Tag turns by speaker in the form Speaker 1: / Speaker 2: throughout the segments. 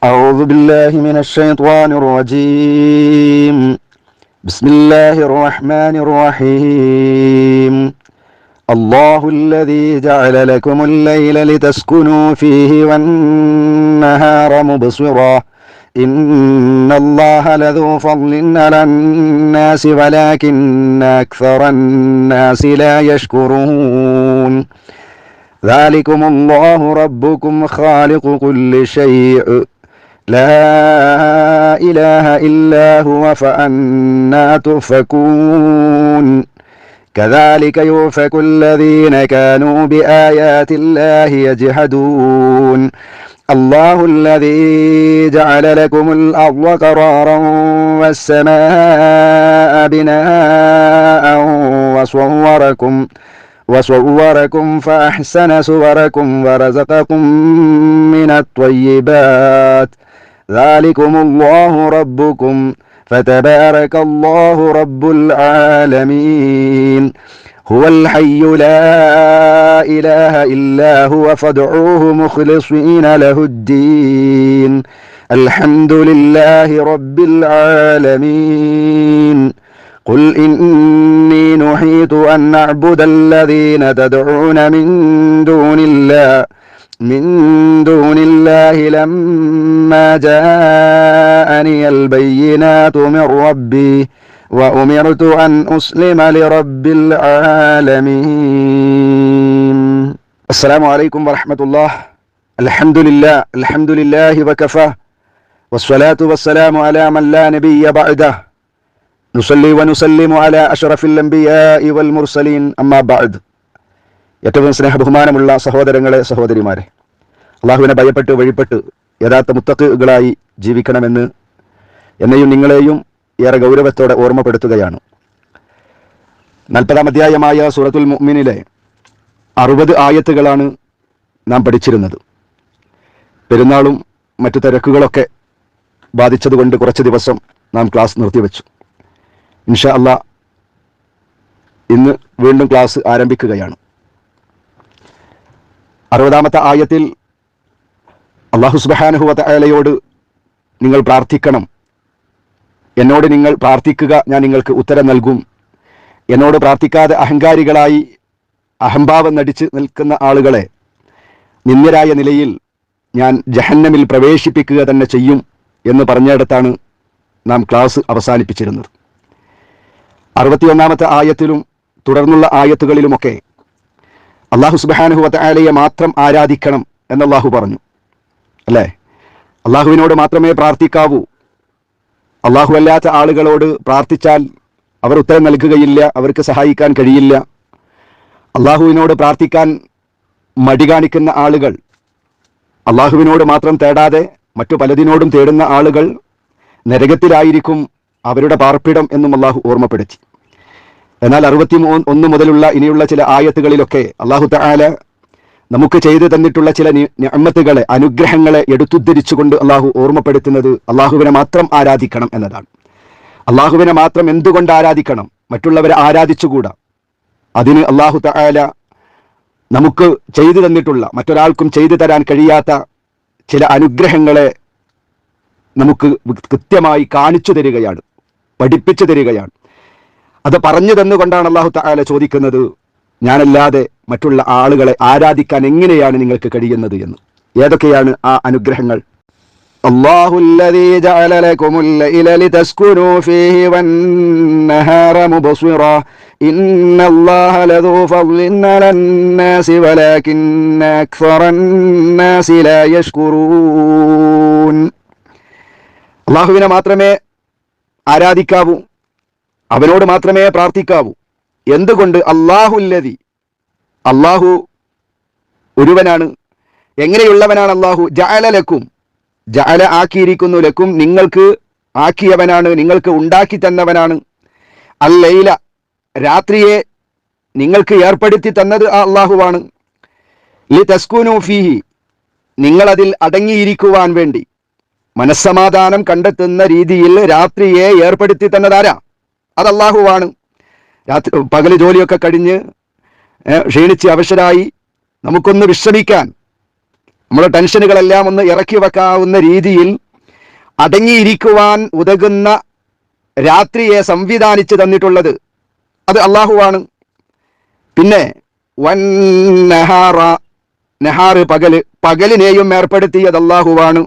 Speaker 1: أعوذ بالله من الشيطان الرجيم. بسم الله الرحمن الرحيم. الله الذي جعل لكم الليل لتسكنوا فيه والنهار مبصرا إن الله لذو فضل على الناس ولكن أكثر الناس لا يشكرون. ذلكم الله ربكم خالق كل شيء لا إله إلا هو فأنى تؤفكون. كذلك يؤفك الذين كانوا بآيات الله يجحدون. الله الذي جعل لكم الأرض قرارا والسماء بناء وصوركم فأحسن صوركم ورزقكم من الطيبات. ذلكم الله ربكم فتبارك الله رب العالمين. هو الحي لا إله إلا هو فادعوه مخلصين له الدين. الحمد لله رب العالمين. قل إني نهيت أن أعبد الذين تدعون من دون الله لما جاءني البينات من ربي وأمرت أن أسلم لرب العالمين. السلام عليكم ورحمة الله. الحمد لله وكفى والصلاة والسلام على من لا نبي بعده. نصلي ونسلم على أشرف الأنبياء والمرسلين أما بعد. ഏറ്റവും സ്നേഹബഹുമാനമുള്ള സഹോദരങ്ങളെ, സഹോദരിമാരെ, അള്ളാഹുവിനെ ഭയപ്പെട്ട് വഴിപ്പെട്ട് യഥാർത്ഥ മുത്തഖുകളായി ജീവിക്കണമെന്ന് എന്നെയും നിങ്ങളെയും ഏറെ ഗൗരവത്തോടെ ഓർമ്മപ്പെടുത്തുകയാണ്. 40-ാം അധ്യായമായ സൂറത്തുൽ മുഅ്മിനിലെ 60 ആയത്തുകളാണ് നാം പഠിച്ചിരുന്നത്. പെരുന്നാളും മറ്റു തിരക്കുകളൊക്കെ ബാധിച്ചതുകൊണ്ട് കുറച്ച് ദിവസം നാം ക്ലാസ് നിർത്തിവെച്ചു. ഇൻഷാ അല്ലാഹ് ഇന്ന് വീണ്ടും ക്ലാസ് ആരംഭിക്കുകയാണ്. 60-ാമത്തെ ആയത്തിൽ അല്ലാഹു സുബ്ഹാനഹു വ തആലയോട് നിങ്ങൾ പ്രാർത്ഥിക്കണം, എന്നോട് നിങ്ങൾ പ്രാർത്ഥിക്കുക, ഞാൻ നിങ്ങൾക്ക് ഉത്തരം നൽകും. എന്നോട് പ്രാർത്ഥിക്കാതെ അഹങ്കാരികളായി അഹംഭാവം നടിച്ച് നിൽക്കുന്ന ആളുകളെ നിന്ദ്യരായ നിലയിൽ ഞാൻ ജഹന്നമിൽ പ്രവേശിപ്പിക്കുക തന്നെ ചെയ്യും എന്ന് പറഞ്ഞിടത്താണ് നാം ക്ലാസ് അവസാനിപ്പിച്ചിരുന്നത്. 61-ാമത്തെ ആയത്തിലും തുടർന്നുള്ള ആയത്തുകളിലുമൊക്കെ അല്ലാഹു സുബ്ഹാനഹു വ തആലയെ മാത്രം ആരാധിക്കണം എന്ന് അല്ലാഹു പറഞ്ഞു, അല്ലേ? അല്ലാഹുവിനോട് മാത്രമേ പ്രാർത്ഥിക്കാവൂ. അല്ലാഹു അല്ലാത്ത ആളുകളോട് പ്രാർത്ഥിച്ചാൽ അവർ ഉത്തരം നൽകുകയില്ല, അവർക്ക് സഹായിക്കാൻ കഴിയില്ല. അല്ലാഹുവിനോട് പ്രാർത്ഥിക്കാൻ മടി കാണിക്കുന്ന ആളുകൾ, അല്ലാഹുവിനോട് മാത്രം തേടാതെ മറ്റു പലതിനോടും തേടുന്ന ആളുകൾ നരകത്തിലായിരിക്കും അവരുടെ പാർപ്പിടം എന്നും അല്ലാഹു ഓർമ്മപ്പെടുത്തി. എന്നാൽ 61 മുതലുള്ള ഇനിയുള്ള ചില ആയത്തുകളിലൊക്കെ അല്ലാഹു തആല നമുക്ക് ചെയ്തു തന്നിട്ടുള്ള ചില നിഅമത്തുകളെ, അനുഗ്രഹങ്ങളെ എടുത്തുദ്ധരിച്ചുകൊണ്ട് അല്ലാഹു ഓർമ്മപ്പെടുത്തുന്നത് അല്ലാഹുവിനെ മാത്രം ആരാധിക്കണം എന്നതാണ്. അല്ലാഹുവിനെ മാത്രം എന്തുകൊണ്ട് ആരാധിക്കണം? മറ്റുള്ളവരെ ആരാധിച്ചുകൂടാ. അതിന് അല്ലാഹു തആല നമുക്ക് ചെയ്തു തന്നിട്ടുള്ള, മറ്റൊരാൾക്കും ചെയ്തു തരാൻ കഴിയാത്ത ചില അനുഗ്രഹങ്ങളെ നമുക്ക് കൃത്യമായി കാണിച്ചു തരികയാണ്, പഠിപ്പിച്ചു തരികയാണ്. അത് പറഞ്ഞു തന്നുകൊണ്ടാണ് അല്ലാഹു തആല ചോദിക്കുന്നത്, ഞാനല്ലാതെ മറ്റുള്ള ആളുകളെ ആരാധിക്കാൻ എങ്ങനെയാണ് നിങ്ങൾക്ക് കഴിയുന്നത് എന്ന്. ഏതൊക്കെയാണ് ആ അനുഗ്രഹങ്ങൾ? അല്ലാഹുല്ലദീ ജഅല ലകുമുൽ ലൈല ലിതസ്കുനൂ ഫീഹി വന്നഹാറ മുബ്സിറാ ഇന്നല്ലാഹ ലദൂ ഫദ്ലിൻ അലന്നാസി വലാകിന്ന അക്സറന്നാസി ലാ യശ്കുറൂൻ. അല്ലാഹുവിനെ മാത്രമേ ആരാധിക്കാവൂ, അവനോട് മാത്രമേ പ്രാർത്ഥിക്കാവൂ. എന്തുകൊണ്ട്? അല്ലാഹുല്ലദി, അല്ലാഹു ഒരുവനാണ്. എങ്ങനെയുള്ളവനാണ് അല്ലാഹു? ജഅല ലക്കും, ജഅല ആക്കിയിരിക്കുന്നു, ലക്കും നിങ്ങൾക്ക് ആക്കിയവനാണ്, നിങ്ങൾക്ക് ഉണ്ടാക്കി തന്നവനാണ്. അല്ലൈല, രാത്രിയെ നിങ്ങൾക്ക് ഏർപ്പെടുത്തി തന്നത് ആ അല്ലാഹുവാണ്. ലിതസ്കുനൂ ഫീഹി, നിങ്ങളതിൽ അടങ്ങിയിരിക്കുവാൻ വേണ്ടി മനസ്സമാധാനം കണ്ടെത്തുന്ന രീതിയിൽ രാത്രിയെ ഏർപ്പെടുത്തി തന്നതാരാ? അത് അല്ലാഹുവാണ്. പകല് ജോലിയൊക്കെ കഴിഞ്ഞ് ക്ഷീണിച്ച് അവശരായി നമുക്കൊന്ന് വിശ്രമിക്കാൻ നമ്മുടെ ടെൻഷനുകളെല്ലാം ഒന്ന് ഇറക്കി വെക്കാവുന്ന രീതിയിൽ അടങ്ങിയിരിക്കുവാൻ ഉതകുന്ന രാത്രിയെ സംവിധാനിച്ചു തന്നിട്ടുള്ളത് അത് അള്ളാഹുവാണ്. പിന്നെ നഹാറ് പകലിനെയും ഏർപ്പെടുത്തിയത് അള്ളാഹുവാണ്.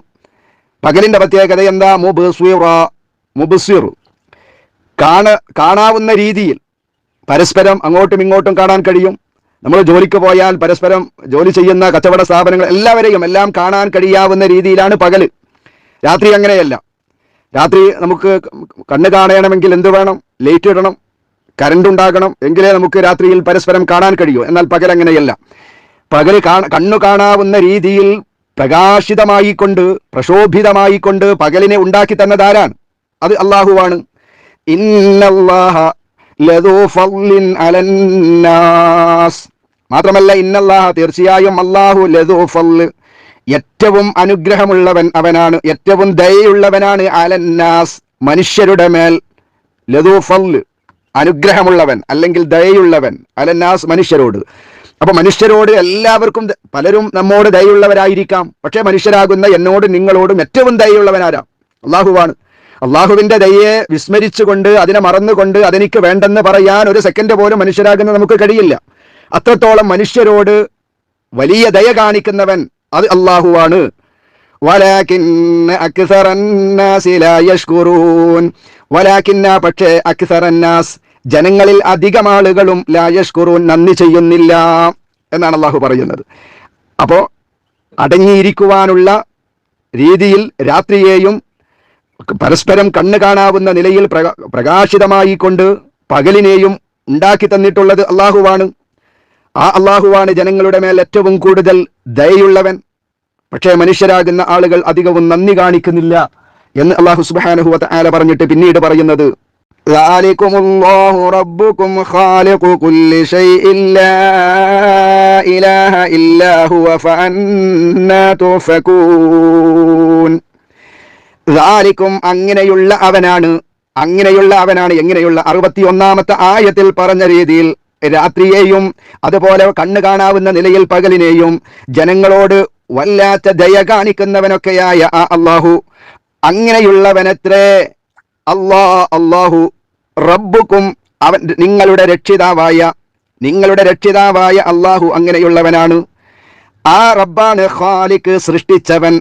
Speaker 1: പകലിന്റെ പ്രത്യേകത എന്താ? മുബ്സിർ, കാണാവുന്ന രീതിയിൽ പരസ്പരം അങ്ങോട്ടും ഇങ്ങോട്ടും കാണാൻ കഴിയും. നമ്മൾ ജോലിക്ക് പോയാൽ പരസ്പരം ജോലി ചെയ്യുന്ന കച്ചവട സ്ഥാപനങ്ങൾ എല്ലാവരെയും എല്ലാം കാണാൻ കഴിയാവുന്ന രീതിയിലാണ് പകല്. രാത്രി അങ്ങനെയല്ല. രാത്രി നമുക്ക് കണ്ണ് കാണണമെങ്കിൽ എന്ത് വേണം? ലൈറ്റ് ഇടണം, കറണ്ട് ഉണ്ടാകണം, എങ്കിലേ നമുക്ക് രാത്രിയിൽ പരസ്പരം കാണാൻ കഴിയൂ. എന്നാൽ പകൽ അങ്ങനെയല്ല. പകൽ കണ്ണു കാണാവുന്ന രീതിയിൽ പ്രകാശിതമായിക്കൊണ്ട് പ്രശോഭിതമായിക്കൊണ്ട് പകലിനെ ഉണ്ടാക്കി തന്നതാരാണ്? അത് അള്ളാഹുവാണ്. ഇന്നല്ലാഹ ലദൂ ഫദ്ലിൻ അലന്നാസ്, മാത്രമല്ല ഇന്നല്ലാഹ, തീർച്ചയായും അള്ളാഹു ലദൂ ഫദ്ൽ, ഏറ്റവും അനുഗ്രഹമുള്ളവൻ അവനാണ്, ഏറ്റവും ദയയുള്ളവനാണ്. അലന്നാസ്, മനുഷ്യരുടെ മേൽ. ലദൂ ഫദ്ൽ, അനുഗ്രഹമുള്ളവൻ അല്ലെങ്കിൽ ദയയുള്ളവൻ. അലന്നാസ്, മനുഷ്യരോട്. അപ്പൊ മനുഷ്യരോട് എല്ലാവർക്കും, പലരും നമ്മോട് ദയയുള്ളവരായിരിക്കാം. പക്ഷേ മനുഷ്യരാകുന്ന എന്നോട് നിങ്ങളോടും ഏറ്റവും ദയയുള്ളവനാരാ? അള്ളാഹുവാണ്. അള്ളാഹുവിന്റെ ദയയെ വിസ്മരിച്ചുകൊണ്ട്, അതിനെ മറന്നുകൊണ്ട് അതെനിക്ക് വേണ്ടെന്ന് പറയാൻ ഒരു സെക്കൻഡ് പോലും മനുഷ്യരാകുന്ന നമുക്ക് കഴിയില്ല. അത്രത്തോളം മനുഷ്യരോട് വലിയ ദയ കാണിക്കുന്നവൻ അത് അള്ളാഹുവാണ്. പക്ഷേ അക്സറന്നാസ്, ജനങ്ങളിൽ അധികം ആളുകളും ലാ യഷ്കുറൂൻ, നന്ദി ചെയ്യുന്നില്ല എന്നാണ് അള്ളാഹു പറയുന്നത്. അപ്പോ അടങ്ങിയിരിക്കുവാനുള്ള രീതിയിൽ രാത്രിയെയും പരസ്പരം കണ്ണ് കാണാവുന്ന നിലയിൽ പ്രകാശിതമായി കൊണ്ട് പകലിനെയും ഉണ്ടാക്കി തന്നിട്ടുള്ളത് അള്ളാഹുവാണ്. ആ അള്ളാഹുവാണ് ജനങ്ങളുടെ മേൽ ഏറ്റവും കൂടുതൽ ദയയുള്ളവൻ. പക്ഷേ മനുഷ്യരാകുന്ന ആളുകൾ അധികവും നന്ദി കാണിക്കുന്നില്ല എന്ന് അള്ളാഹു സുബ്ഹാനഹു വ തആല പറഞ്ഞിട്ട് പിന്നീട് പറയുന്നത്, ذَلِكُمُ رَبُّكُمْ خَالِقُ كُلِّ شَيْءٍ لَا إِلَهَ إِلَّا هُوَ فَأَنَّى تُؤْفَكُونَ. ذَلِكُمْ, അങ്ങനെയുള്ള അവനാണ്. എങ്ങനെയുള്ള 61-ാമത്തെ ആയത്തിൽ പറഞ്ഞ രീതിയിൽ രാത്രിയെയും അതുപോലെ കണ്ണ് കാണാവുന്ന നിലയിൽ പകലിനെയും ജനങ്ങളോട് വല്ലാത്ത ദയ കാണിക്കുന്നവനൊക്കെയായ ആ അള്ളാഹു, അങ്ങനെയുള്ളവനത്രേ അള്ളാഹു. റബ്ബുക്കും, അവൻ നിങ്ങളുടെ രക്ഷിതാവായ അള്ളാഹു അങ്ങനെയുള്ളവനാണ്. ആ റബ്ബാണ് ഖാലിഖ്, സൃഷ്ടിച്ചവൻ.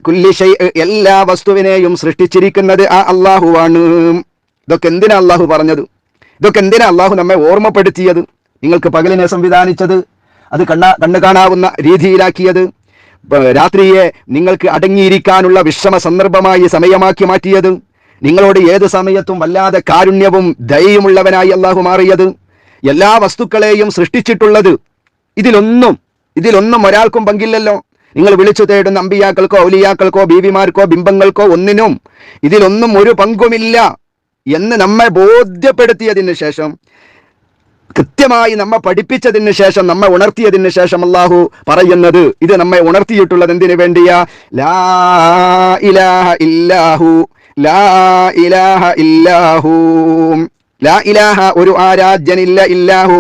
Speaker 1: കുല്ലി ശൈഅ്, എല്ലാ വസ്തുവിനെയും സൃഷ്ടിച്ചിരിക്കുന്നത് ആ അള്ളാഹുവാണ്. ഇതൊക്കെ എന്തിനാ അള്ളാഹു പറഞ്ഞത്? ഇതൊക്കെ എന്തിനാ അള്ളാഹു നമ്മെ ഓർമ്മപ്പെടുത്തിയത്? നിങ്ങൾക്ക് പകലിനെ സംവിധാനിച്ചത്, അത് കണ്ണ് കാണാവുന്ന രീതിയിലാക്കിയത്, രാത്രിയെ നിങ്ങൾക്ക് അടങ്ങിയിരിക്കാനുള്ള വിശ്രമ സന്ദർഭമായി സമയമാക്കി മാറ്റിയത്, നിങ്ങളോട് ഏത് സമയത്തും വല്ലാതെ കാരുണ്യവും ദയയുമുള്ളവനായി അള്ളാഹു മാറിയത്, എല്ലാ വസ്തുക്കളെയും സൃഷ്ടിച്ചിട്ടുള്ളത്, ഇതിലൊന്നും ഒരാൾക്കും പങ്കില്ലല്ലോ. നിങ്ങൾ വിളിച്ചു തേടുന്ന അമ്പിയാക്കൾക്കോ ഔലിയാക്കൾക്കോ ബീവിമാർക്കോ ബിംബങ്ങൾക്കോ ഒന്നിനും ഇതിലൊന്നും ഒരു പങ്കുമില്ല എന്ന് നമ്മെ ബോധ്യപ്പെടുത്തിയതിന് ശേഷം, കൃത്യമായി നമ്മെ പഠിപ്പിച്ചതിന് ശേഷം, നമ്മെ ഉണർത്തിയതിന് ശേഷം അള്ളാഹു പറയുന്നത്, ഇത് നമ്മെ ഉണർത്തിയിട്ടുള്ളത് എന്തിനു വേണ്ടിയാ? ലാ ഇലാഹ ഇല്ലാഹു, ലാ ഇലാഹ ഇല്ലാഹു, ലാ ഇലാഹ, ഒരു ആരാധ്യനില്ല, ഇല്ലാഹു,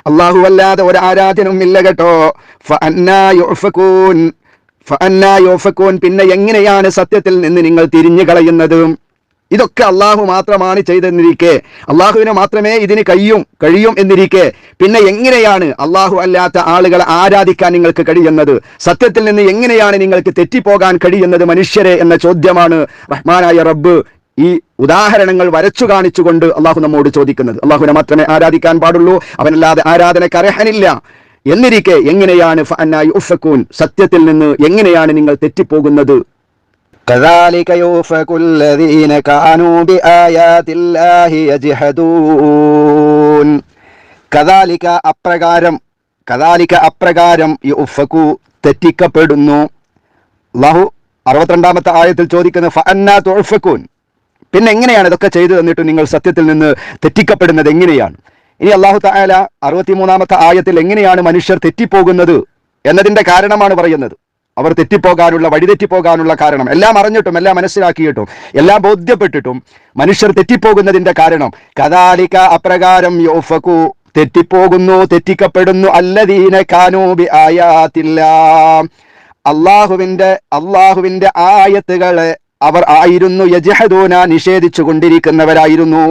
Speaker 1: അള്ളാഹു അല്ലാതെ ഒരു ആരാധ്യനും ഇല്ല കേട്ടോ. ഫഅന്നാ യുഫകൂൻ, പിന്നെ എങ്ങനെയാണ് സത്യത്തിൽ നിന്ന് നിങ്ങൾ തിരിഞ്ഞു കളയുന്നത്? ഇതൊക്കെ അള്ളാഹു മാത്രമാണ് ചെയ്തെന്നിരിക്കെ, അള്ളാഹുവിനെ മാത്രമേ ഇതിന് കഴിയും എന്നിരിക്കെ, പിന്നെ എങ്ങനെയാണ് അള്ളാഹു അല്ലാത്ത ആളുകളെ ആരാധിക്കാൻ നിങ്ങൾക്ക് കഴിയുന്നത്? സത്യത്തിൽ നിന്ന് എങ്ങനെയാണ് നിങ്ങൾക്ക് തെറ്റിപ്പോകാൻ കഴിയുന്നത് മനുഷ്യരെ എന്ന ചോദ്യമാണ് റഹ്മാനായ റബ്ബ് ഈ ഉദാഹരണങ്ങൾ വരച്ചു കാണിച്ചുകൊണ്ട് അള്ളാഹു നമ്മോട് ചോദിക്കുന്നത്. അള്ളാഹുവിനെ മാത്രമേ ആരാധിക്കാൻ പാടുള്ളൂ, അവനല്ലാതെ ആരാധനക്ക് അർഹനില്ല എന്നിരിക്കെ എങ്ങനെയാണ് ഫഅന്നാ യുഫകൂൻ, സത്യത്തിൽ നിന്ന് എങ്ങനെയാണ് നിങ്ങൾ തെറ്റിപ്പോകുന്നത്? كذلك يؤفك الذين كانوا بآيات الله يجحدون. അപ്രകാരം യുഫകു, തെറ്റിക്കപ്പെടുന്നു. അല്ലാഹു 62-ാമത്തെ ആയത്തിൽ ചോദിക്കുന്നത് ഫഅന്നാ തുഅഫകൂൻ, പിന്നെ എങ്ങനെയാണ് ഇതൊക്കെ ചെയ്തു തന്നിട്ട് നിങ്ങൾ സത്യത്തിൽ നിന്ന് തെറ്റിക്കപ്പെടുന്നത് എങ്ങനെയാണ്? ഇനി അല്ലാഹു തആല 63-ാമത്തെ ആയത്തിൽ എങ്ങനെയാണ് മനുഷ്യർ തെറ്റിപ്പോകുന്നത് എന്നതിന്റെ കാരണമാണ് പറയുന്നത്. അവർ വഴിതെറ്റിപ്പോകാനുള്ള കാരണം എല്ലാം അറിഞ്ഞിട്ടും എല്ലാം മനസ്സിലാക്കിയിട്ടും എല്ലാം ബോധ്യപ്പെട്ടിട്ടും മനുഷ്യർ തെറ്റിപ്പോകുന്നതിന്റെ കാരണം കദാലിക, അപ്രകാരം യുഫകു, തെറ്റിപ്പോകുന്നു, തെറ്റിക്കപ്പെടുന്നു. അല്ലദീന കാനൂ ബി ആയാത്തില്ലാഹ്, അള്ളാഹുവിന്റെ ആയത്തുകളെ അവർ ആയിരുന്നു യജ്ഹദൂന, നിഷേധിച്ചു കൊണ്ടിരിക്കുന്നവരായിരുന്നു.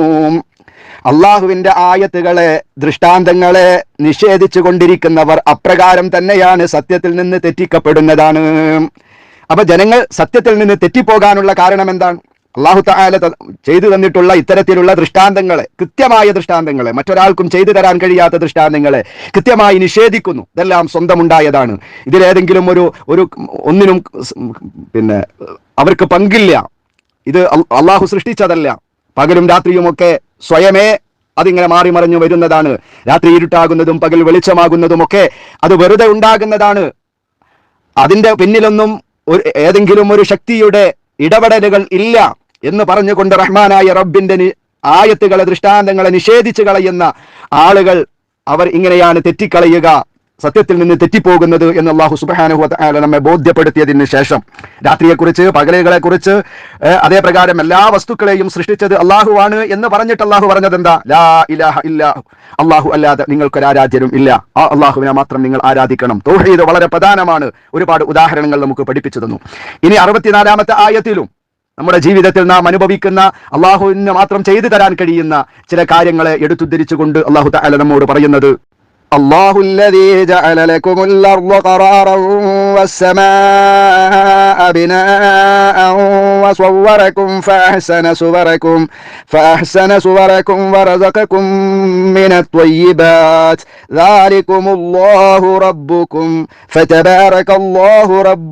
Speaker 1: അള്ളാഹുവിന്റെ ആയത്തുകളെ, ദൃഷ്ടാന്തങ്ങളെ നിഷേധിച്ചു കൊണ്ടിരിക്കുന്നവർ അപ്രകാരം തന്നെയാണ് സത്യത്തിൽ നിന്ന് തെറ്റിക്കപ്പെടുന്നതാണ്. അപ്പൊ ജനങ്ങൾ സത്യത്തിൽ നിന്ന് തെറ്റിപ്പോകാനുള്ള കാരണം എന്താണ്? അള്ളാഹു തആല ചെയ്തു തന്നിട്ടുള്ള ഇത്തരത്തിലുള്ള ദൃഷ്ടാന്തങ്ങളെ, കൃത്യമായ ദൃഷ്ടാന്തങ്ങളെ, മറ്റൊരാൾക്കും ചെയ്തു തരാൻ കഴിയാത്ത ദൃഷ്ടാന്തങ്ങളെ കൃത്യമായി നിഷേധിക്കുന്നു. ഇതെല്ലാം സ്വന്തമുണ്ടായതാണ്. ഇതിലേതെങ്കിലും ഒന്നിനും അവർക്ക് പങ്കില്ല. ഇത് അള്ളാഹു സൃഷ്ടിച്ചതല്ല. പകലും രാത്രിയുമൊക്കെ സ്വയമേ അതിങ്ങനെ മാറി മറിഞ്ഞു വരുന്നതാണ്. രാത്രി ഇരുട്ടാകുന്നതും പകൽ വെളിച്ചമാകുന്നതുമൊക്കെ അത് വെറുതെ ഉണ്ടാകുന്നതാണ്. അതിന്റെ പിന്നിലൊന്നും ഏതെങ്കിലും ഒരു ശക്തിയുടെ ഇടപെടലുകൾ ഇല്ല എന്ന് പറഞ്ഞുകൊണ്ട് റഹ്മാനായ റബ്ബിന്റെ ആയത്തുകളെ, ദൃഷ്ടാന്തങ്ങളെ നിഷേധിച്ചു കളയുന്ന ആളുകൾ, അവർ ഇങ്ങനെയാണ് തെറ്റിക്കളയുക, സത്യത്തിൽ നിന്ന് തെറ്റിപ്പോകുന്നത് എന്ന് അല്ലാഹു സുബ്ഹാനഹു വ തആല നമ്മെ ബോധ്യപ്പെടുത്തിയതിന് ശേഷം രാത്രിയെക്കുറിച്ച്, പകലുകളെക്കുറിച്ച്, അതേ പ്രകാരം എല്ലാ വസ്തുക്കളെയും സൃഷ്ടിച്ചത് അള്ളാഹുവാണ് എന്ന് പറഞ്ഞിട്ട് അള്ളാഹു പറഞ്ഞത് എന്താ? ലാ ഇലാഹ ഇല്ലാ അള്ളാഹു അല്ലാതെ നിങ്ങൾക്കൊരാരാധ്യരും ഇല്ല, ആ അള്ളാഹുവിനെ മാത്രം നിങ്ങൾ ആരാധിക്കണം. തൗഹീദ് വളരെ പ്രധാനമാണ്. ഒരുപാട് ഉദാഹരണങ്ങൾ നമുക്ക് പഠിപ്പിച്ചു തന്നു. ഇനി 64-ാമത്തെ ആയത്തിലും നമ്മുടെ ജീവിതത്തിൽ നാം അനുഭവിക്കുന്ന, അള്ളാഹുവിന് മാത്രം ചെയ്തു തരാൻ കഴിയുന്ന ചില കാര്യങ്ങളെ എടുത്തുദ്ധരിച്ചുകൊണ്ട് അള്ളാഹു തആല നമ്മോട് പറയുന്നത്, الله الذي جعل لكم الأرض قرارا والسماء بناء وصوركم فأحسن صوركم ورزقكم من الطيبات ذلكم الله ربكم فتبارك الله رب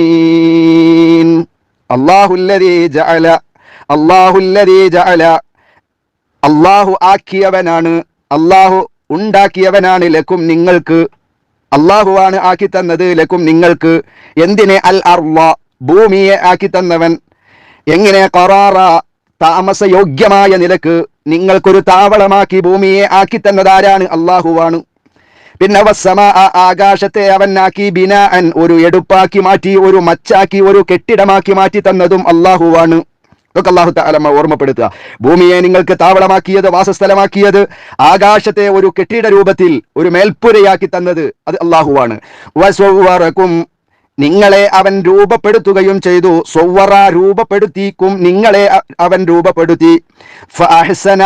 Speaker 1: العالمين. الله الذي جعل അള്ളാഹു ആക്കിയവനാണ്, അള്ളാഹു ഉണ്ടാക്കിയവനാണ്, ലക്കും നിങ്ങൾക്ക്, അള്ളാഹുവാണ് ആക്കി തന്നത്, ലക്കും നിങ്ങൾക്ക്. എന്തിനെ? അൽ അർള, ഭൂമിയെ ആക്കി തന്നവൻ. എങ്ങനെ? ഖറാറ, താമസയോഗ്യമായ നിലക്ക് നിങ്ങൾക്കൊരു താവളമാക്കി ഭൂമിയെ ആക്കി തന്നതാരാണ്? അള്ളാഹുവാണ്. പിന്നെ വസ്സമാ, ആകാശത്തെ അവനാക്കി, ബിനാഅൻ, ഒരു എടുപ്പാക്കി മാറ്റി, ഒരു മച്ചാക്കി, ഒരു കെട്ടിടമാക്കി മാറ്റി തന്നതും അള്ളാഹുവാണ്. ഇതൊക്കെ അല്ലാഹു തആല ഓർമ്മപ്പെടുത്തുക. ഭൂമിയെ നിങ്ങൾക്ക് താവളമാക്കിയത്, വാസസ്ഥലമാക്കിയത്, ആകാശത്തെ ഒരു കെട്ടിട രൂപത്തിൽ ഒരു മേൽപ്പുരയാക്കി തന്നത് അത് അള്ളാഹുവാണ്. വസവ്വറകും, നിങ്ങളെ അവൻ രൂപപ്പെടുത്തുകയും ചെയ്തു. സവ്വറ, രൂപപ്പെടുത്തിക്കും, നിങ്ങളെ അവൻ രൂപപ്പെടുത്തി. ഫഅഹ്സന,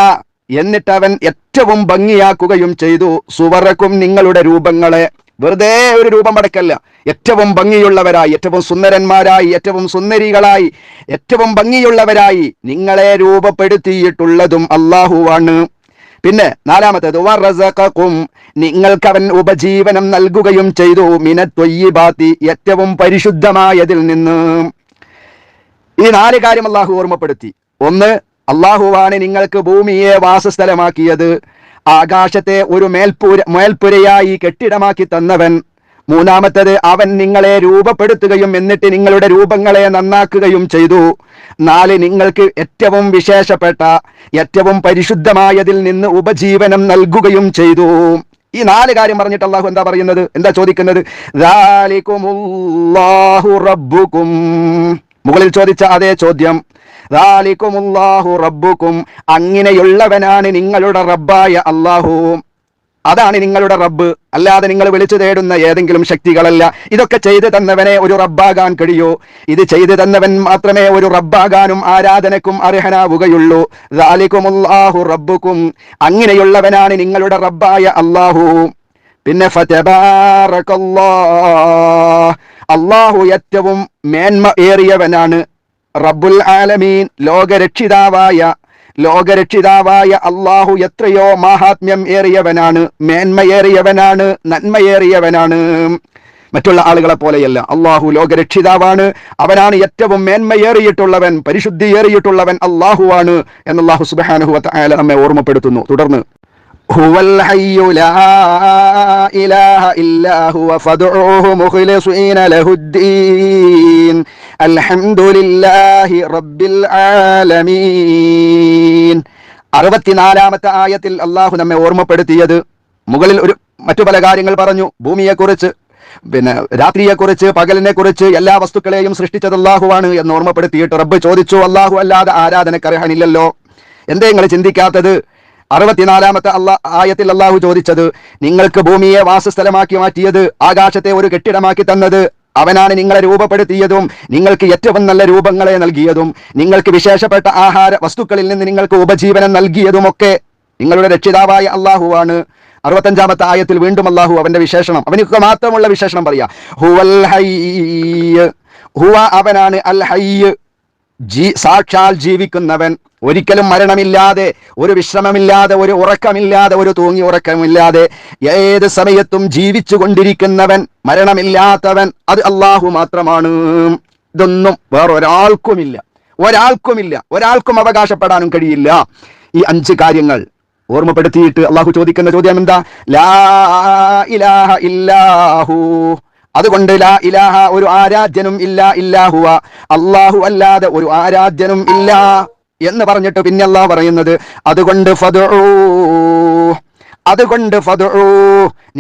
Speaker 1: എന്നിട്ട് അവൻ ഏറ്റവും ഭംഗിയാക്കുകയും ചെയ്തു. സുവറക്കും, നിങ്ങളുടെ രൂപങ്ങളെ. വെറുതെ ഒരു രൂപം അടക്കല്ല, ഏറ്റവും ഭംഗിയുള്ളവരായി, ഏറ്റവും സുന്ദരന്മാരായി, ഏറ്റവും സുന്ദരികളായി, ഏറ്റവും ഭംഗിയുള്ളവരായി നിങ്ങളെ രൂപപ്പെടുത്തിയിട്ടുള്ളതും അള്ളാഹുവാണ്. പിന്നെ 4-ാമത്തേത് വറസഖകും, നിങ്ങൾക്കവൻ ഉപജീവനം നൽകുകയും ചെയ്തു. മിനത്വയ്യിബാത്തി, ഏറ്റവും പരിശുദ്ധമായതിൽ നിന്ന്. ഈ 4 കാര്യം അള്ളാഹു ഓർമ്മപ്പെടുത്തി. ഒന്ന്, അള്ളാഹുവാണ് നിങ്ങൾക്ക് ഭൂമിയെ വാസസ്ഥലമാക്കിയത്, ആകാശത്തെ ഒരു മേൽപ്പുരയായി കെട്ടിടമാക്കി തന്നവൻ. 3-ാമത്തേത്, അവൻ നിങ്ങളെ രൂപപ്പെടുത്തുകയും എന്നിട്ട് നിങ്ങളുടെ രൂപങ്ങളെ നന്നാക്കുകയും ചെയ്തു. 4, നിങ്ങൾക്ക് ഏറ്റവും വിശേഷപ്പെട്ട, ഏറ്റവും പരിശുദ്ധമായതിൽ നിന്ന് ഉപജീവനം നൽകുകയും ചെയ്തു. ഈ 4 കാര്യം പറഞ്ഞിട്ട് അള്ളാഹു എന്താ പറയുന്നത്? എന്താ ചോദിക്കുന്നത്? ദാലികുമുല്ലാഹു റബ്ബുക്കും, മുകളിൽ ചോദിച്ച അതേ ചോദ്യം. ദാലികുമുല്ലാഹു റബ്ബുക്കും, അങ്ങനെയുള്ളവനാണ് നിങ്ങളുടെ റബ്ബായ അള്ളാഹു. അതാണ് നിങ്ങളുടെ റബ്ബ്, അല്ലാതെ നിങ്ങൾ വിളിച്ചു തേടുന്ന ഏതെങ്കിലും ശക്തികളല്ല. ഇതൊക്കെ ചെയ്തു തന്നവനെ ഒരു റബ്ബാകാൻ കഴിയൂ. ഇത് ചെയ്തു തന്നവൻ മാത്രമേ ഒരു റബ്ബാകാനും ആരാധനക്കും അർഹനാവുകയുള്ളൂ. ദാലികുമുല്ലാഹു റബ്ബുക്കും, അങ്ങനെയുള്ളവനാണ് നിങ്ങളുടെ റബ്ബായ അള്ളാഹു. പിന്നെ ഫതബാറകല്ലാഹ്, അള്ളാഹു ഏറ്റവും മേന്മ ഏറിയവനാണ്. റബ്ബുൽ ആലമീൻ, ലോകരക്ഷിതാവായ അള്ളാഹു എത്രയോ മാഹാത്മ്യം ഏറിയവനാണ്, മേന്മയേറിയവനാണ്, നന്മയേറിയവനാണ്. മറ്റുള്ള ആളുകളെ പോലെയല്ല. അള്ളാഹു ലോകരക്ഷിതാവാണ്, അവനാണ് ഏറ്റവും മേന്മയേറിയിട്ടുള്ളവൻ, പരിശുദ്ധിയേറിയിട്ടുള്ളവൻ അള്ളാഹുവാണ് എന്ന് അല്ലാഹു സുബ്ഹാനഹു വ തആല നമ്മെ ഓർമ്മപ്പെടുത്തുന്നു. തുടർന്ന് ഹുവൽ ഹയ്യു ലാ ഇലാഹ ഇല്ലാ ഹുവ ഫദ്ഉഹു മുഖ്ലിസീന ലഹുദ്ദീൻ അൽഹംദുലില്ലാഹി റബ്ബിൽ ആലമീൻ. 64-ാമത്തെ ആയത്തിൽ അള്ളാഹു നമ്മെ ഓർമ്മപ്പെടുത്തിയത്, മുകളിൽ മറ്റു പല കാര്യങ്ങൾ പറഞ്ഞു. ഭൂമിയെക്കുറിച്ച്, പിന്നെ രാത്രിയെക്കുറിച്ച്, പകലിനെക്കുറിച്ച്, എല്ലാ വസ്തുക്കളെയും സൃഷ്ടിച്ചത് അള്ളാഹുവാണ് എന്ന് ഓർമ്മപ്പെടുത്തിയിട്ട് റബ്ബ് ചോദിച്ചു, അള്ളാഹു അല്ലാതെ ആരാധനക്ക് അർഹനില്ലല്ലോ, എന്തേ നിങ്ങൾ ചിന്തിക്കാത്തത്? 64-ാമത്തെ ആയത്തിൽ അള്ളാഹു ചോദിച്ചത്, നിങ്ങൾക്ക് ഭൂമിയെ വാസസ്ഥലമാക്കി മാറ്റിയത്, ആകാശത്തെ ഒരു കെട്ടിടമാക്കി തന്നത് അവനാണ്, നിങ്ങളെ രൂപപ്പെടുത്തിയതും നിങ്ങൾക്ക് ഏറ്റവും നല്ല രൂപങ്ങളെ നൽകിയതും നിങ്ങൾക്ക് വിശേഷപ്പെട്ട ആഹാര വസ്തുക്കളിൽ നിന്ന് നിങ്ങൾക്ക് ഉപജീവനം നൽകിയതുമൊക്കെ നിങ്ങളുടെ രക്ഷിതാവായ അള്ളാഹുവാണ്. 65-ാമത്തെ ആയത്തിൽ വീണ്ടും അള്ളാഹു അവന്റെ വിശേഷണം, അവനക്ക് മാത്രമുള്ള വിശേഷണം പറയാ, ഹുവൽ ഹയ്യ്, ഹുവ അവനാണ്, അൽ ഹയ്യ് സാക്ഷാൽ ജീവിക്കുന്നവൻ, ഒരിക്കലും മരണമില്ലാതെ, ഒരു വിശ്രമമില്ലാതെ, ഒരു ഉറക്കമില്ലാതെ, ഒരു തൂങ്ങി ഉറക്കമില്ലാതെ ഏത് സമയത്തും ജീവിച്ചു കൊണ്ടിരിക്കുന്നവൻ, മരണമില്ലാത്തവൻ, അത് അള്ളാഹു മാത്രമാണ്. ഇതൊന്നും വേറൊരാൾക്കുമില്ല, ഒരാൾക്കും അവകാശപ്പെടാനും കഴിയില്ല. ഈ 5 കാര്യങ്ങൾ ഓർമ്മപ്പെടുത്തിയിട്ട് അള്ളാഹു ചോദിക്കുന്ന ചോദ്യം എന്താ? ലാ ഇലാഹ ഇല്ലാഹു. അതുകൊണ്ട് ലാ ഇലാഹ, ഒരു ആരാധ്യനും ഇല്ല, ഇല്ലാഹുവ, അള്ളാഹു അല്ലാതെ ഒരു ആരാധ്യനും ഇല്ല എന്ന് പറഞ്ഞിട്ട് പിന്നെ അള്ളാഹു പറയുന്നത്, അതുകൊണ്ട് ഫദ്ഉ,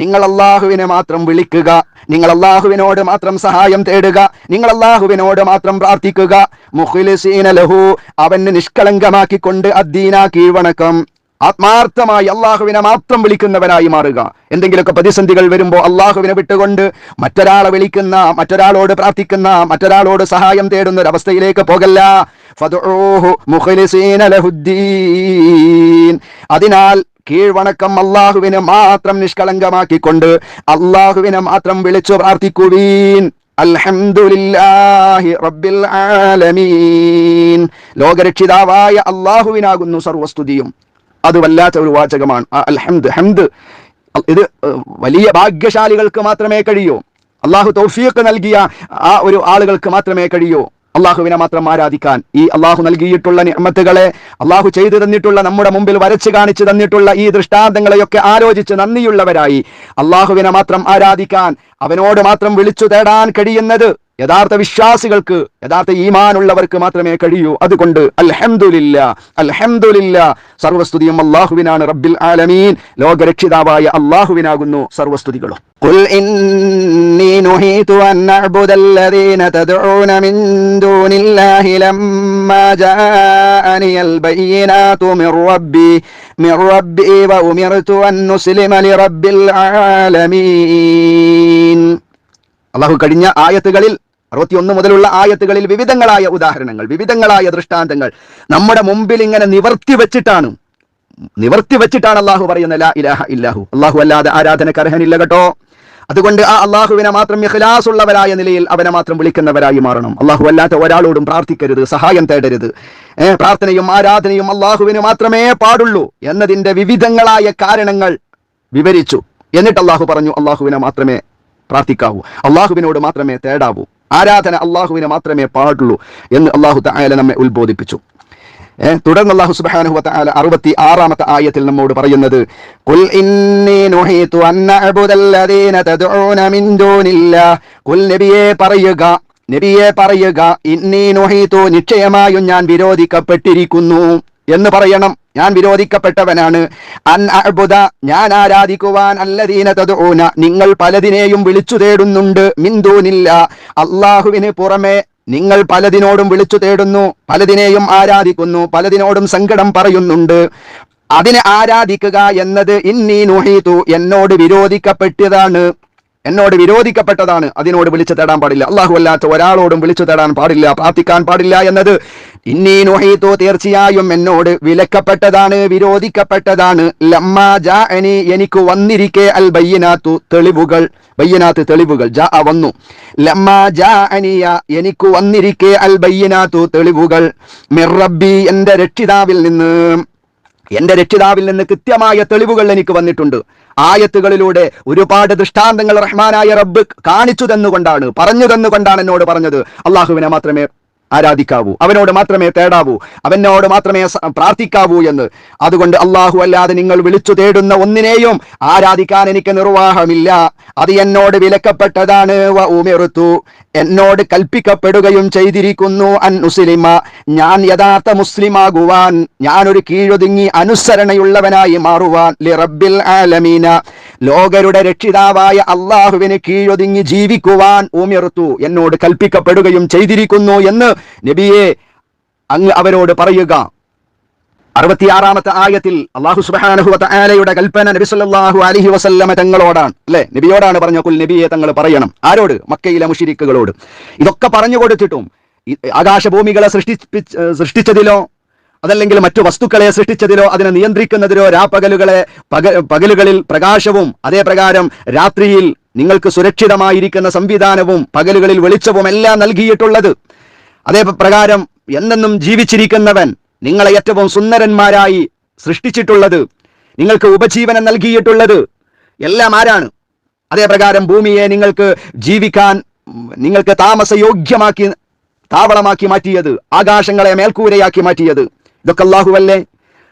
Speaker 1: നിങ്ങൾ അള്ളാഹുവിനെ മാത്രം വിളിക്കുക, നിങ്ങൾ അള്ളാഹുവിനോട് മാത്രം സഹായം തേടുക, നിങ്ങൾ അള്ളാഹുവിനോട് മാത്രം പ്രാർത്ഥിക്കുക, മുഖ്ലിസീന ലഹു, അവന് നിഷ്കളങ്കമാക്കിക്കൊണ്ട്, അദ്ദീന കീഴ്വണക്കം, ആത്മാർത്ഥമായി അള്ളാഹുവിനെ മാത്രം വിളിക്കുന്നവനായി മാറുക. എന്തെങ്കിലുമൊക്കെ പ്രതിസന്ധികൾ വരുമ്പോൾ അള്ളാഹുവിനെ വിട്ടുകൊണ്ട് മറ്റൊരാളെ വിളിക്കുന്ന, മറ്റൊരാളോട് പ്രാർത്ഥിക്കുന്ന, മറ്റൊരാളോട് സഹായം തേടുന്ന ഒരവസ്ഥയിലേക്ക് പോകല്ല. ഫദ്ഉഹു മുഖ്ലിസീന ലഹുദ്ദീൻ, അതിനാൽ കീഴ്വണക്കം അള്ളാഹുവിനെ മാത്രം നിഷ്കളങ്കമാക്കിക്കൊണ്ട് അള്ളാഹുവിനെ മാത്രം വിളിച്ചു പ്രാർത്ഥിക്കുവീൻ. അൽഹംദുലില്ലാഹി റബ്ബിൽ ആലമീൻ, ലോകരക്ഷിതാവായ അള്ളാഹുവിനാകുന്നു സർവസ്തുതിയും. അത് വല്ലാത്ത ഒരു വാചകമാണ് ഹംദ്. ഇത് വലിയ ഭാഗ്യശാലികൾക്ക് മാത്രമേ കഴിയൂ, അള്ളാഹു തൗഫീഖ് നൽകിയ ആ ഒരു ആളുകൾക്ക് മാത്രമേ കഴിയൂ അള്ളാഹുവിനെ മാത്രം ആരാധിക്കാൻ. ഈ അള്ളാഹു നൽകിയിട്ടുള്ള നിഅമത്തുകളെ, അള്ളാഹു ചെയ്തു തന്നിട്ടുള്ള, നമ്മുടെ മുമ്പിൽ വരച്ചു കാണിച്ചു തന്നിട്ടുള്ള ഈ ദൃഷ്ടാന്തങ്ങളെയൊക്കെ ആലോചിച്ച് നന്ദിയുള്ളവരായി അള്ളാഹുവിനെ മാത്രം ആരാധിക്കാൻ, അവനോട് മാത്രം വിളിച്ചു തേടാൻ കഴിയുന്നത് യഥാർത്ഥ വിശ്വാസികൾക്ക്, യഥാർത്ഥ ഈമാനുള്ളവർക്ക് മാത്രമേ കഴിയൂ. അതുകൊണ്ട് അൽഹംദുലില്ലാ, സർവസ്തുതിയും അല്ലാഹുവിനാണ്, റബ്ബിൽ ആലമീൻ, ലോകരക്ഷിതാവായ അല്ലാഹുവിനാകുന്നു സർവസ്തുതികളും. ഖുൽ ഇന്നി നുഹീതു അൻ അഅ്ബുദല്ലദീന തദ്ഊന മിൻ ദൂനില്ലാഹി ലമ്മാ ജാഅനിയൽ ബയ്യിനാതു മിർ റബ്ബി വ ഉമിർതു അൻ നുസ്ലിമ ലിറബ്ബിൽ ആലമീൻ. അല്ലാഹു കഴിഞ്ഞ ആയത്തുകളിൽ 61 മുതലുള്ള ആയത്തുകളിൽ വിവിധങ്ങളായ ഉദാഹരണങ്ങൾ, വിവിധങ്ങളായ ദൃഷ്ടാന്തങ്ങൾ നമ്മുടെ മുമ്പിൽ ഇങ്ങനെ നിവർത്തി വെച്ചിട്ടാണ് അള്ളാഹു പറയുന്നത്, ലാ ഇലാഹ ഇല്ലാഹു, അള്ളാഹു അല്ലാതെ ആരാധനക്ക് അർഹനില്ല കേട്ടോ. അതുകൊണ്ട് ആ അള്ളാഹുവിനെ മാത്രം ഇഖ്ലാസ് ഉള്ളവരായ നിലയിൽ അവനെ മാത്രം വിളിക്കുന്നവരായി മാറണം. അള്ളാഹു അല്ലാത്ത ഒരാളോടും പ്രാർത്ഥിക്കരുത്, സഹായം തേടരുത്. പ്രാർത്ഥനയും ആരാധനയും അള്ളാഹുവിന് മാത്രമേ പാടുള്ളൂ എന്നതിന്റെ വിവിധങ്ങളായ കാരണങ്ങൾ വിവരിച്ചു. എന്നിട്ട് അള്ളാഹു പറഞ്ഞു, അള്ളാഹുവിനെ മാത്രമേ പ്രാർത്ഥിക്കാവൂ, അള്ളാഹുവിനോട് മാത്രമേ തേടാവൂ, ആരാധന അള്ളാഹുവിനെ മാത്രമേ പാടുള്ളൂ എന്ന് അള്ളാഹു തആല നമ്മെ ഉത്ബോധിപ്പിച്ചു. തുടർന്ന് അള്ളാഹു സുബ്ഹാനഹു വ തആല 66-ാമത്തെ ആയത്തിൽ നമ്മോട് പറയുന്നത്, ഖുൽ ഇന്നി നുഹീതു അൻ അഅ്ബുദല്ലദീന തദ്ഊന മിൻ ദൂനില്ലാഹ്, ഖുൽ നബിയേ പറയുക, ഇന്നി നുഹീതു, നിശ്ചയമായും ഞാൻ വിരോധിക്കപ്പെട്ടിരിക്കുന്നു എന്ന് പറയണം. ഞാൻ വിരോധിക്കപ്പെട്ടവനാണ്. അൻ അഅ്ബുദ, ഞാൻ ആരാധിക്കുവാൻ, അല്ലദീന തദ്ഊന, നിങ്ങൾ പലതിനെയും വിളിച്ചു തേടുന്നുണ്ട്, മിൻ ദൂനില്ലാഹ്, അല്ലാഹുവിന് പുറമെ നിങ്ങൾ പലതിനോടും വിളിച്ചു തേടുന്നു, പലതിനെയും ആരാധിക്കുന്നു, പലതിനോടും സങ്കടം പറയുന്നുണ്ട്. അതിനെ ആരാധിക്കുക എന്നത് ഇന്നി നുഹീതു, എന്നോട് വിരോധിക്കപ്പെട്ടതാണ്, അതിനോട് വിളിച്ചു തേടാൻ പാടില്ല. അള്ളാഹു അല്ലാത്ത ഒരാളോടും വിളിച്ചു തേടാൻ പാടില്ല, പ്രാർത്ഥിക്കാൻ പാടില്ല എന്നത് ഇന്നി നുഹീതു, തീർച്ചയായും എന്നോട് വിലക്കപ്പെട്ടതാണ്, വിരോധിക്കപ്പെട്ടതാണ്. ലമ്മാ ജാഅനി, എനിക്ക് വന്നിരിക്കെ, അൽ ബയ്യിനാത്തു, തെളിവുകൾ ജാ വന്നു. ലമ്മാ ജാഅനിയ, എനിക്ക് വന്നിരിക്കെ, അൽ ബയ്യിനാത്തു, തെളിവുകൾ, മിർ റബ്ബി, എന്റെ രക്ഷിതാവിൽ നിന്ന് കൃത്യമായ തെളിവുകൾ എനിക്ക് വന്നിട്ടുണ്ട്. ആയത്തുകളിലൂടെ ഒരുപാട് ദൃഷ്ടാന്തങ്ങൾ റഹ്മാനായ റബ്ബ് കാണിച്ചു തന്നുകൊണ്ടാണ്, പറഞ്ഞു തന്നുകൊണ്ടാണ് എന്നോട് പറഞ്ഞത്, അള്ളാഹുവിനെ മാത്രമേ ആരാധിക്കാവൂ, അവനോട് മാത്രമേ തേടാവൂ, അവനോട് മാത്രമേ പ്രാർത്ഥിക്കാവൂ എന്ന്. അതുകൊണ്ട് അള്ളാഹു അല്ലാതെ നിങ്ങൾ വിളിച്ചു തേടുന്ന ഒന്നിനെയും ആരാധിക്കാൻ എനിക്ക് നിർവാഹമില്ല, അത് എന്നോട് വിലക്കപ്പെട്ടതാണ്. വ ഉമിർതു, എന്നോട് കൽപ്പിക്കപ്പെടുകയും ചെയ്തിരിക്കുന്നു, അൻ ഉസ്ലിമ, ഞാൻ യഥാർത്ഥ മുസ്ലിമാകുവാൻ, ഞാനൊരു കീഴൊതുങ്ങി അനുസരണയുള്ളവനായി മാറുവാൻ, ലിറബ്ബിൽ ആലമീന, ലോകരുടെ രക്ഷിതാവായ അള്ളാഹുവിന് കീഴൊതുങ്ങി ജീവിക്കുവാൻ, ഉമിർതു, എന്നോട് കൽപ്പിക്കപ്പെടുകയും ചെയ്തിരിക്കുന്നു എന്ന് നബിയെ അങ്ങ് അവരോട് പറയുക. 66-ാമത്തെ ആയത്തിൽ അല്ലാഹു സുബ്ഹാനഹു വ തആലയുടെ കൽപ്പന നബി സല്ലല്ലാഹു അലൈഹി വസല്ലമ തങ്ങളോടാണ്, അല്ലേ? നബിയോടാണ് പറഞ്ഞ കുൽ നബിയെ തങ്ങൾ പറയണം. ആരോട്? മക്കയിലെ മുശ്രിക്കുകളോട്. ഇതൊക്കെ പറഞ്ഞു കൊടുത്തിട്ടും ആകാശഭൂമികളെ സൃഷ്ടിച്ചതിലോ അതല്ലെങ്കിൽ മറ്റു വസ്തുക്കളെ സൃഷ്ടിച്ചതിലോ അതിനെ നിയന്ത്രിക്കുന്നതിലോ പകലുകളിൽ പ്രകാശവും അതേ പ്രകാരം രാത്രിയിൽ നിങ്ങൾക്ക് സുരക്ഷിതമായിരിക്കുന്ന സംവിധാനവും പകലുകളിൽ വെളിച്ചവും എല്ലാം നൽകിയിട്ടുള്ളത്, അതേ പ്രകാരം എന്നെന്നും ജീവിച്ചിരിക്കുന്നവൻ, നിങ്ങളെ ഏറ്റവും സുന്ദരന്മാരായി സൃഷ്ടിച്ചിട്ടുള്ളത്, നിങ്ങൾക്ക് ഉപജീവനം നൽകിയിട്ടുള്ളത് എല്ലാം ആരാണ്? അതേ പ്രകാരം ഭൂമിയെ നിങ്ങൾക്ക് ജീവിക്കാൻ, നിങ്ങൾക്ക് താമസയോഗ്യമാക്കി താവളമാക്കി മാറ്റിയത്, ആകാശങ്ങളെ മേൽക്കൂരയാക്കി മാറ്റിയത്, ഇതൊക്കെ അല്ലാഹുവല്ലേ?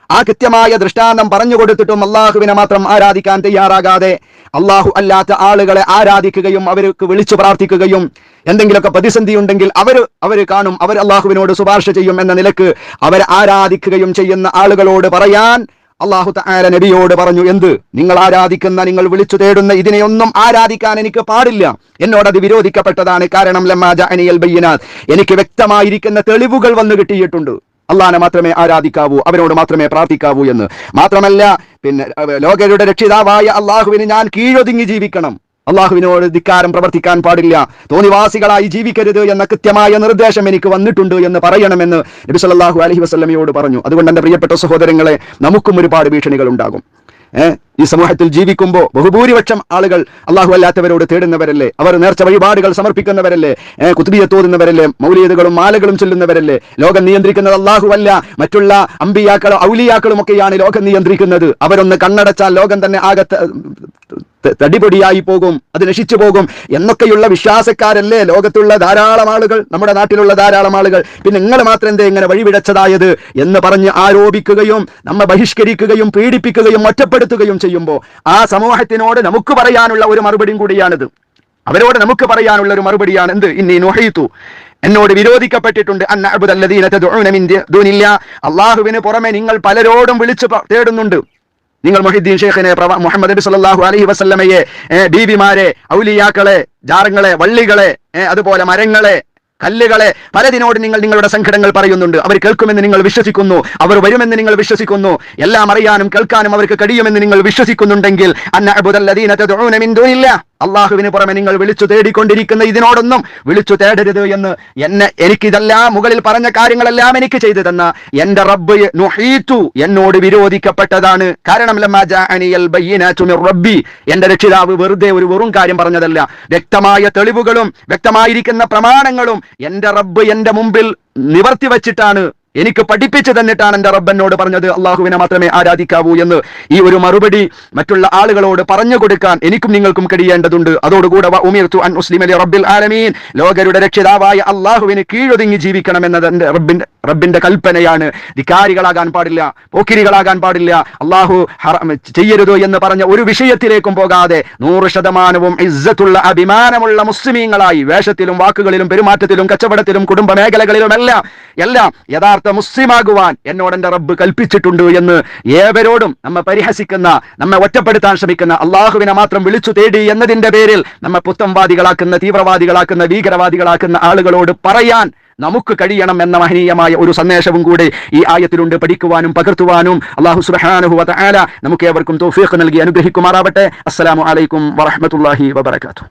Speaker 1: ആ കൃത്യമായ ദൃഷ്ടാന്തം പറഞ്ഞു കൊടുത്തിട്ടും അള്ളാഹുവിനെ മാത്രം ആരാധിക്കാൻ തയ്യാറാകാതെ അള്ളാഹു അല്ലാത്ത ആളുകളെ ആരാധിക്കുകയും അവർക്ക് വിളിച്ചു പ്രാർത്ഥിക്കുകയും എന്തെങ്കിലുമൊക്കെ പ്രതിസന്ധി ഉണ്ടെങ്കിൽ അവർ കാണും, അവർ അള്ളാഹുവിനോട് ശുപാർശ ചെയ്യും എന്ന നിലക്ക് അവരെ ആരാധിക്കുകയും ചെയ്യുന്ന ആളുകളോട് പറയാൻ അല്ലാഹു തആല നബിയോട് പറഞ്ഞു, എന്ത്? നിങ്ങൾ ആരാധിക്കുന്ന, നിങ്ങൾ വിളിച്ചു തേടുന്ന ഇതിനെയൊന്നും ആരാധിക്കാൻ എനിക്ക് പാടില്ല, എന്നോടത് വിരോധിക്കപ്പെട്ടതാണ്. കാരണം ലമ്മാ ജഅനിയൽ ബയ്യിനാത്ത്, എനിക്ക് വ്യക്തമായിരിക്കുന്ന തെളിവുകൾ വന്നു കിട്ടിയിട്ടുണ്ട്. അള്ളാഹനെ മാത്രമേ ആരാധിക്കാവൂ, അവനോട് മാത്രമേ പ്രാർത്ഥിക്കാവൂ എന്ന്. മാത്രമല്ല, പിന്നെ ലോകരുടെ രക്ഷിതാവായ അള്ളാഹുവിന് ഞാൻ കീഴൊതുങ്ങി ജീവിക്കണം, അള്ളാഹുവിനോട് ധിക്കാരം പ്രവർത്തിക്കാൻ പാടില്ല, തോന്നിവാസികളായി ജീവിക്കരുത് എന്ന കൃത്യമായ നിർദ്ദേശം എനിക്ക് വന്നിട്ടുണ്ട് എന്ന് പറയണമെന്ന് നബി സല്ലല്ലാഹു അലൈഹി വസല്ലമയോട് പറഞ്ഞു. അതുകൊണ്ട് എൻ്റെ പ്രിയപ്പെട്ട സഹോദരങ്ങളെ, നമുക്കും ഒരുപാട് ഭീഷണികൾ ഉണ്ടാകും. ഈ സമൂഹത്തിൽ ജീവിക്കുമ്പോൾ ബഹുഭൂരിപക്ഷം ആളുകൾ അള്ളാഹു അല്ലാത്തവരോട് തേടുന്നവരല്ലേ, അവർ നേർച്ച വഴിപാടുകൾ സമർപ്പിക്കുന്നവരല്ലേ, കുതുബിയത്ത് ഓതുന്നവരല്ലേ, മൗലിയതുകളും മാലകളും ചൊല്ലുന്നവരല്ലേ. ലോകം നിയന്ത്രിക്കുന്നത് അള്ളാഹുവല്ല, മറ്റുള്ള അമ്പിയാക്കളും ഔലിയാക്കളും ഒക്കെയാണ് ലോകം നിയന്ത്രിക്കുന്നത്. അവരൊന്ന് കണ്ണടച്ചാൽ ലോകം തന്നെ ആകെ തടിപൊടിയായി പോകും, അത് നശിച്ചു പോകും എന്നൊക്കെയുള്ള വിശ്വാസക്കാരല്ലേ ലോകത്തുള്ള ധാരാളം ആളുകൾ, നമ്മുടെ നാട്ടിലുള്ള ധാരാളം ആളുകൾ. പിന്നെ നിങ്ങൾ മാത്രം എന്തേ ഇങ്ങനെ വഴിവിടച്ചതായത് എന്ന് പറഞ്ഞ് ആരോപിക്കുകയും നമ്മെ ബഹിഷ്കരിക്കുകയും പീഡിപ്പിക്കുകയും ഒറ്റപ്പെടുത്തുകയും ചെയ്യുമ്പോൾ ആ സമൂഹത്തിനോട് നമുക്ക് പറയാനുള്ള ഒരു മറുപടിയും കൂടിയാണിത്. അവരോട് നമുക്ക് പറയാനുള്ള ഒരു മറുപടിയാണ് എന്ത്? ഇന്നി നുഹീതു, എന്നോട് വിരോധിക്കപ്പെട്ടിട്ടുണ്ട്, അൻ അഅ്ബുദല്ലദീന തദ്ഉന മിൻ ദൂനില്ലാ, അല്ലാഹുവിന് പുറമെ നിങ്ങൾ പലരോടും വിളിച്ചു തേടുന്നുണ്ട്. നിങ്ങൾ മുഹീദ്ദീൻ ഷെയ്ഖിനെ, മുഹമ്മദ് നബി സല്ലല്ലാഹു അലൈഹി വസല്ലമയെ, ബീവിമാരെ, ഔലിയാക്കളെ, ജാറങ്ങളെ, വള്ളികളെ, അതുപോലെ മരങ്ങളെ, കല്ലുകളെ, പലതിനോട് നിങ്ങൾ നിങ്ങളുടെ സങ്കടങ്ങൾ പറയുന്നുണ്ട്. അവർ കേൾക്കുമെന്ന് നിങ്ങൾ വിശ്വസിക്കുന്നു, അവർ വരുമെന്ന് നിങ്ങൾ വിശ്വസിക്കുന്നു, എല്ലാം അറിയാനും കേൾക്കാനും അവർക്ക് കഴിയുമെന്ന് നിങ്ങൾ വിശ്വസിക്കുന്നുണ്ടെങ്കിൽ അൻ അഅ്ബുദല്ലദീന തദ്ഉന മിൻ ദൂനില്ലാ, അള്ളാഹുവിന് പുറമെ നിങ്ങൾ വിളിച്ചു തേടിക്കൊണ്ടിരിക്കുന്ന ഇതിനോടൊന്നും വിളിച്ചു തേടരുത് എന്ന് എനിക്കിതെല്ലാം മുകളിൽ പറഞ്ഞ കാര്യങ്ങളെല്ലാം എനിക്ക് ചെയ്തു തന്ന എന്റെ റബ്ബ് നുഹീതു, എന്നോട് വിരോധിക്കപ്പെട്ടതാണ്. കാരണം ലമ്മാ ജഅനിയൽ ബയ്യിനാതു മിർ റബ്ബി, എന്റെ രക്ഷിതാവ് വെറുതെ ഒരു വെറും കാര്യം പറഞ്ഞതല്ല, വ്യക്തമായ തെളിവുകളും വ്യക്തമായിരിക്കുന്ന പ്രമാണങ്ങളും എന്റെ റബ്ബ് എന്റെ മുമ്പിൽ നിവർത്തി വച്ചിട്ടാണ്, എനിക്ക് പഠിപ്പിച്ചു തന്നിട്ടാണ് എന്റെ റബ്ബനോട് പറഞ്ഞത് അള്ളാഹുവിനെ മാത്രമേ ആരാധിക്കാവൂ എന്ന്. ഈ ഒരു മറുപടി മറ്റുള്ള ആളുകളോട് പറഞ്ഞു കൊടുക്കാൻ എനിക്കും നിങ്ങൾക്കും കഴിയേണ്ടതുണ്ട്. അതോടുകൂടെ ഉമിർതു അൻ ഉസ്ലിമ ലി റബ്ബിൽ ആലമീൻ, ലോകരുടെ രക്ഷിതാവായ അള്ളാഹുവിന് കീഴൊതുങ്ങി ജീവിക്കണമെന്നത് എന്റെ റബ്ബിന്റെ കൽപ്പനയാണ്. ധിക്കാരികളാകാൻ പാടില്ല, പോക്കിരികളാകാൻ പാടില്ല, അള്ളാഹു ചെയ്യരുത് എന്ന് പറഞ്ഞ ഒരു വിഷയത്തിലേക്കും പോകാതെ 100% ഇസ്സത്തുള്ള അഭിമാനമുള്ള മുസ്ലിമീങ്ങളായി വേഷത്തിലും വാക്കുകളിലും പെരുമാറ്റത്തിലും കച്ചവടത്തിലും കുടുംബ മേഖലകളിലും എല്ലാം യഥാർത്ഥ മുസ്ലിമാകുവാൻ എന്നോട് എന്റെ റബ്ബ് കൽപ്പിച്ചിട്ടുണ്ട് എന്ന് ഏവരോടും നമ്മെ പരിഹസിക്കുന്ന, നമ്മെ ഒറ്റപ്പെടുത്താൻ ശ്രമിക്കുന്ന, അള്ളാഹുവിനെ മാത്രം വിളിച്ചു തേടി എന്നതിന്റെ പേരിൽ നമ്മെ പുത്തംവാദികളാക്കുന്ന, തീവ്രവാദികളാക്കുന്ന, ഭീകരവാദികളാക്കുന്ന ആളുകളോട് പറയാൻ നമുക്ക് കഴിയണം എന്ന മഹനീയമായ ഒരു സന്ദേശവും കൂടി ഈ ആയത്തിലുണ്ട്. പഠിക്കുവാനും പകർത്തുവാനും അല്ലാഹു സുബ്ഹാനഹു വ തആല നമുക്ക് ഏവർക്കും തൗഫീഖ് നൽകി അനുഗ്രഹിക്കുമാറാവട്ടെ. അസ്സലാമു അലൈക്കും വറഹ്മത്തുള്ളാഹി വബറകാതുഹു.